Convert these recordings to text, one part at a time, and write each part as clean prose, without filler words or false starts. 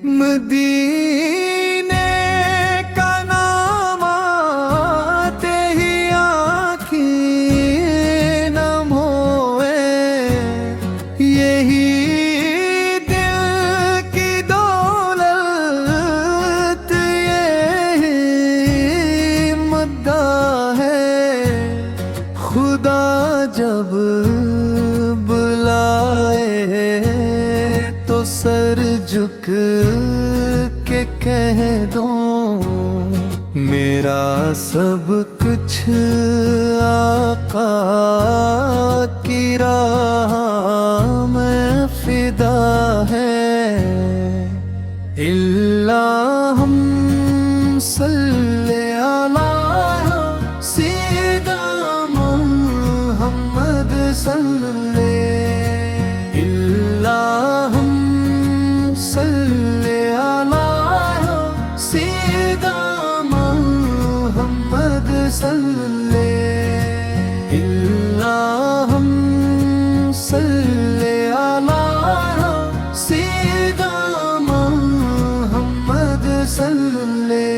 मदीने का नाम आते ही आँखें नम होए, यही दिल की दौलत, यही मद्दा है। खुदा जब बुलाए तो सर झुक के कह दो, मेरा सब कुछ आका की राह में फिदा है। इल्लाहुम सल्ले अला सय्यिदना मुहम्मद सल्ले, इल्लाहुम सल्ले अला सय्यिदना मुहम्मद सल्ले, इल्लाहुम सल्ले अला सय्यिदना मुहम्मद सल्ले।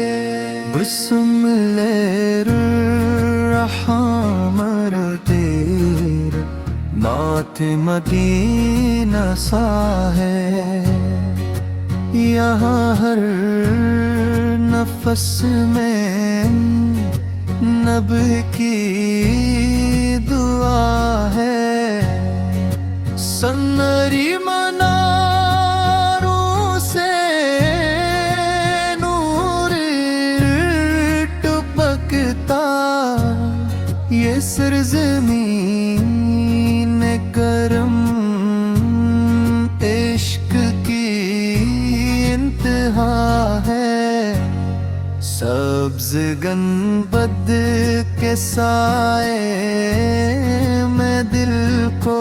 बिस्मिल्लाहिर्रहमानिर्रहीम, नात मदीना सा है, यहाँ हर नफस में नबी की दुआ है। सन्नरी मनारों से नूर टपकता, ये सरज़मीन करम इश्क की इंतहा है। सब्ज़ गंबद के साए में दिल को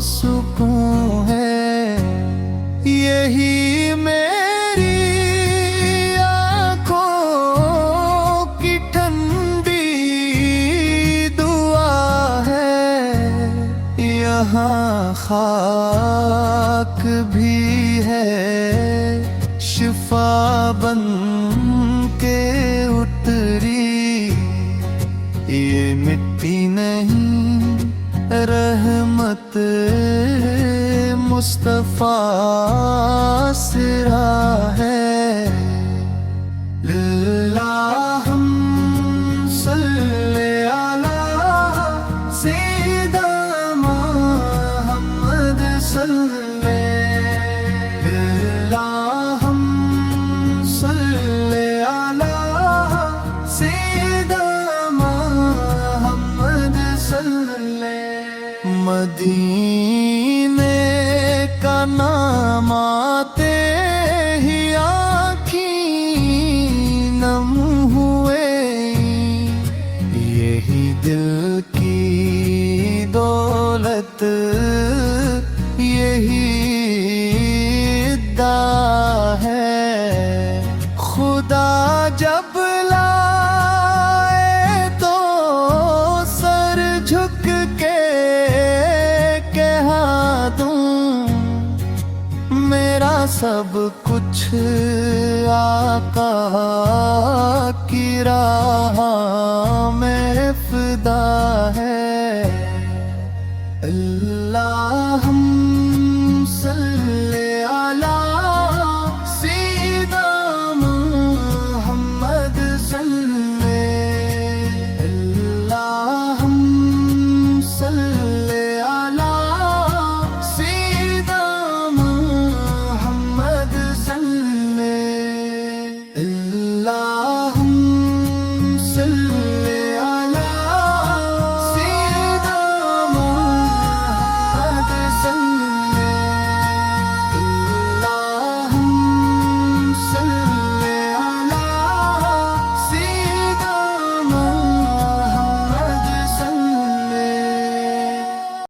सुकून है, यही मेरी आँखों की ठंडी दुआ है। यहाँ खाक भी है शिफा बन के उतरी, ये मिट्टी नहीं रहमत मुस्तफा सिरा है। अल्लाहुम सल्ले अला सय्यिदना मुहम्मद सल्ले, अल्लाहुम सल्ले अला सय्यिदना मुहम्मद सल्ले। मदीने का नाम आते ही आँखें नम हुए, यही दिल की दौलत, यही इद्दा है। खुदा जब लाए तो सर झुक के कहा दूं, मेरा सब कुछ आका की राह में फिदा है। अल्लाह